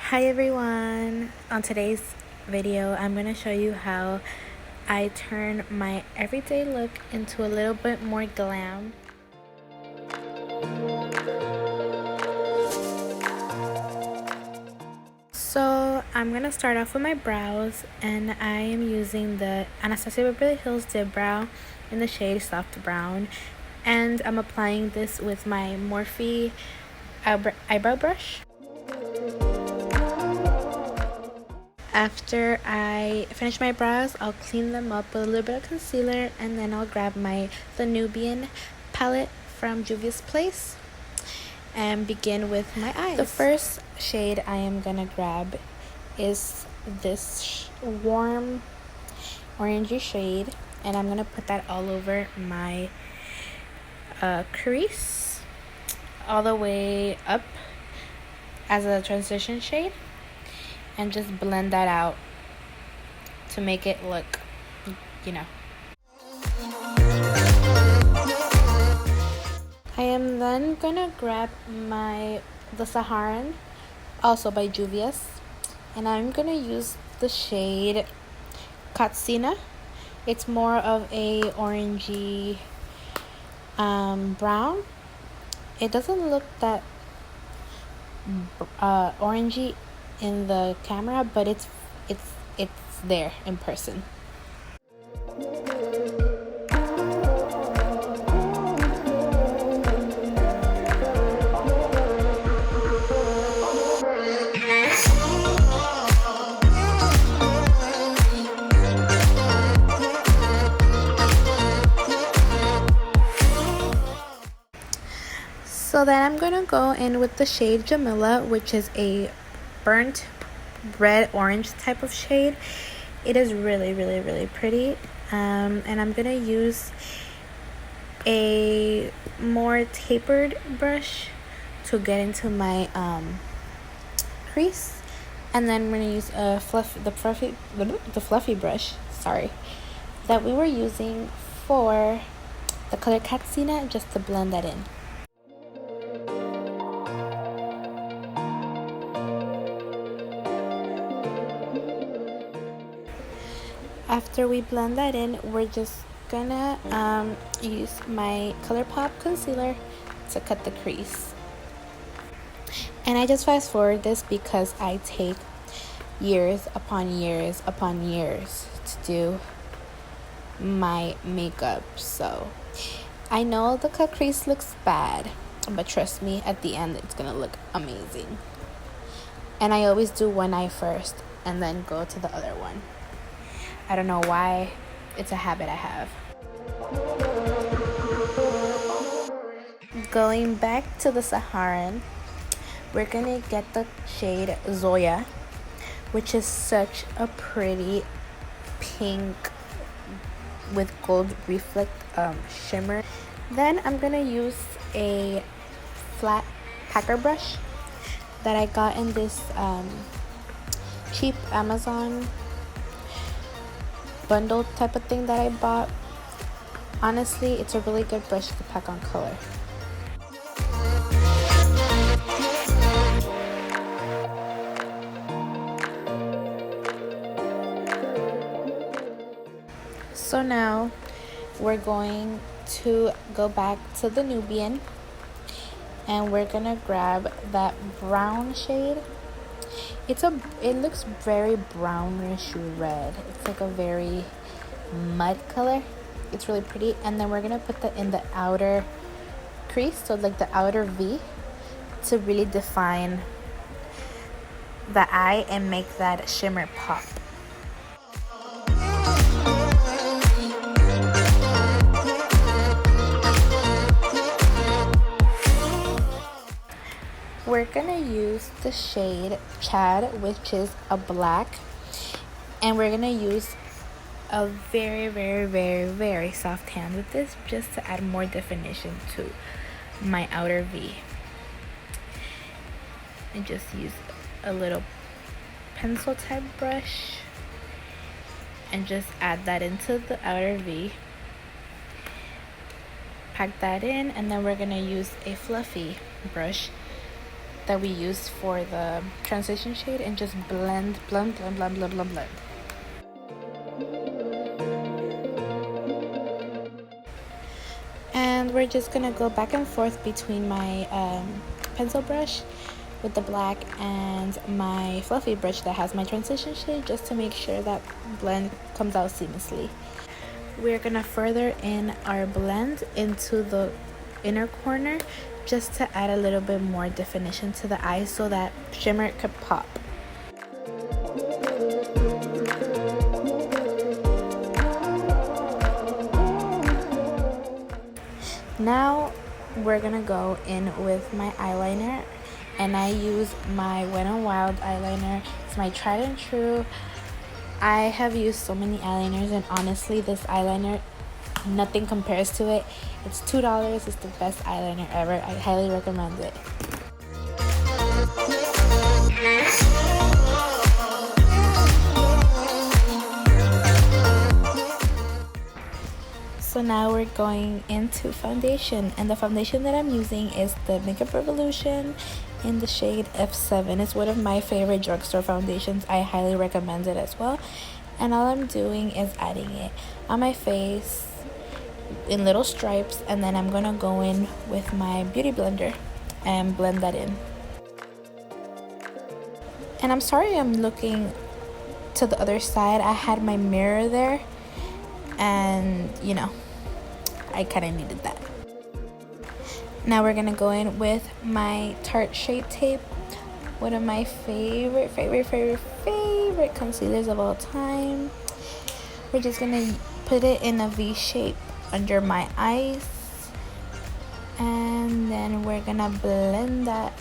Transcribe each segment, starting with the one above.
Hi everyone! On today's video, I'm going to show you how I turn my everyday look into a little bit more glam. So I'm going to start off with my brows, and I am using the Anastasia Beverly Hills Dip Brow in the shade Soft Brown, and I'm applying this with my Morphe eyebrow brush. After I finish my brows, I'll clean them up with a little bit of concealer, and then I'll grab the Nubian palette from Juvia's Place and begin with my eyes. The first shade I am gonna grab is this warm orangey shade, and I'm gonna put that all over my crease all the way up as a transition shade, and just blend that out to make it look, I am then gonna grab the Saharan, also by Juvia's, and I'm gonna use the shade Katsina. It's more of a orangey brown. It doesn't look that orangey in the camera, but it's there in person. So then I'm gonna go in with the shade Jamila, which is a burnt red orange type of shade. It is really pretty, and I'm gonna use a more tapered brush to get into my crease, and then I'm gonna use the fluffy brush, that we were using for the color Katsina, just to blend that in. After we blend that in, we're just gonna use my ColourPop concealer to cut the crease. And I just fast forward this because I take years upon years to do my makeup, so I know the cut crease looks bad, but trust me, at the end it's gonna look amazing. And I always do one eye first and then go to the other one. I don't know why, it's a habit I have. Going back to the Saharan, we're gonna get the shade Zoya, which is such a pretty pink with gold reflect shimmer. Then I'm gonna use a flat packer brush that I got in this cheap Amazon bundle type of thing that I bought. Honestly, it's a really good brush to pack on color. So now we're going to go back to the Nubian, and we're gonna grab that brown shade. It looks very brownish red. It's like a very mud color. It's really pretty. And then we're gonna put that in the outer crease, so like the outer V, to really define the eye and make that shimmer pop. We're gonna use the shade Chad, which is a black, and we're gonna use a very soft hand with this, just to add more definition to my outer V. And just use a little pencil type brush and just add that into the outer V. Pack that in, and then we're gonna use a fluffy brush that we used for the transition shade and just blend, blend, blend, blend, blend, blend, blend. And we're just gonna go back and forth between my pencil brush with the black and my fluffy brush that has my transition shade, just to make sure that blend comes out seamlessly. We're gonna further in our blend into the inner corner just to add a little bit more definition to the eye so that shimmer could pop. Now we're gonna go in with my eyeliner, and I use my Wet n Wild eyeliner. It's my tried and true. I have used so many eyeliners, and honestly this eyeliner, nothing compares to it. It's $2. It's the best eyeliner ever. I highly recommend it. So now we're going into foundation, and the foundation that I'm using is the Makeup Revolution in the shade F7. It's one of my favorite drugstore foundations. I highly recommend it as well. And all I'm doing is adding it on my face in little stripes, and then I'm gonna go in with my beauty blender and blend that in. And I'm sorry I'm looking to the other side. I had my mirror there, and you know, I kind of needed that. Now we're gonna go in with my Tarte Shape Tape, one of my favorite concealers of all time. We're just gonna put it in a V shape under my eyes, and then we're gonna blend that.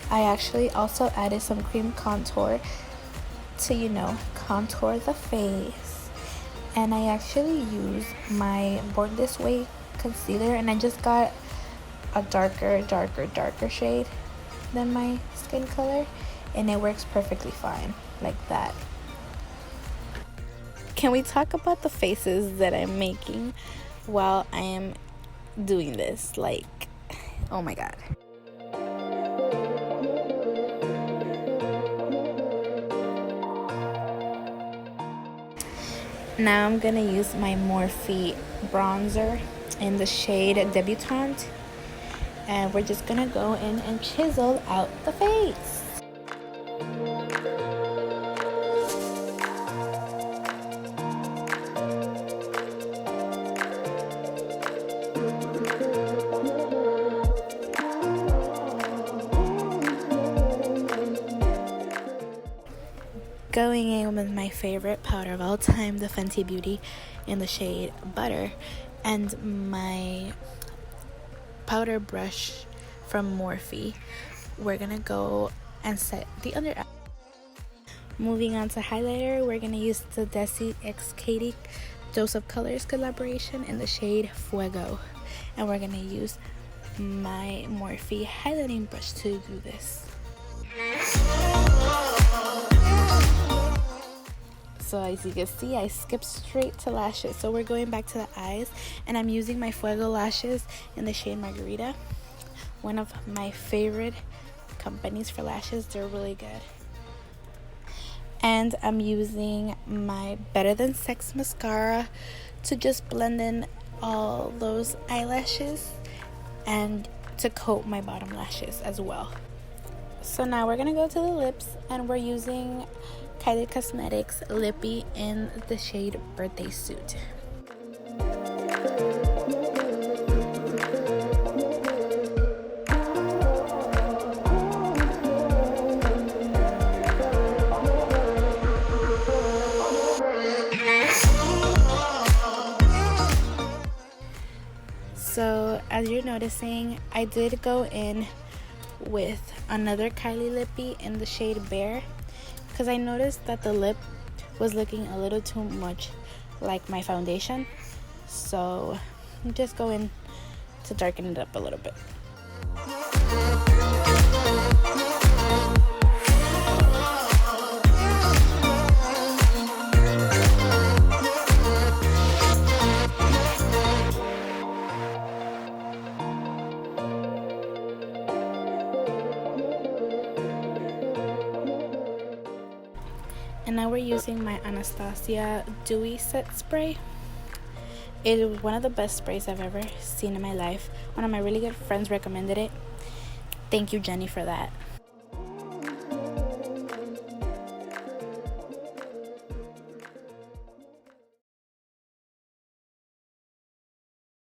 I actually also added some cream contour to, you know, contour the face. And I actually use my Born This Way concealer, and I just got a darker shade than my skin color, and it works perfectly fine like that. Can we talk about the faces that I'm making while I am doing this? Like, oh my god. Now I'm gonna use my Morphe bronzer in the shade Debutante, and we're just gonna go in and chisel out the face. Going in with my favorite powder of all time, the Fenty Beauty in the shade Butter, and my powder brush from Morphe. We're gonna go and set the under eye. Moving on to highlighter, we're gonna use the Desi X Katie Dose of Colors collaboration in the shade Fuego, and we're gonna use my Morphe highlighting brush to do this. So as you can see, I skipped straight to lashes. So we're going back to the eyes, and I'm using my Fuego lashes in the shade Margarita. One of my favorite companies for lashes. They're really good. And I'm using my Better Than Sex mascara to just blend in all those eyelashes and to coat my bottom lashes as well. So now we're gonna go to the lips, and we're using Kylie Cosmetics Lippy in the shade Birthday Suit. So as you're noticing, I did go in with another Kylie Lippy in the shade Bare, because I noticed that the lip was looking a little too much like my foundation. So I'm just going to darken it up a little bit. And now we're using my Anastasia Dewy Set Spray. It is one of the best sprays I've ever seen in my life. One of my really good friends recommended it. Thank you, Jenny, for that.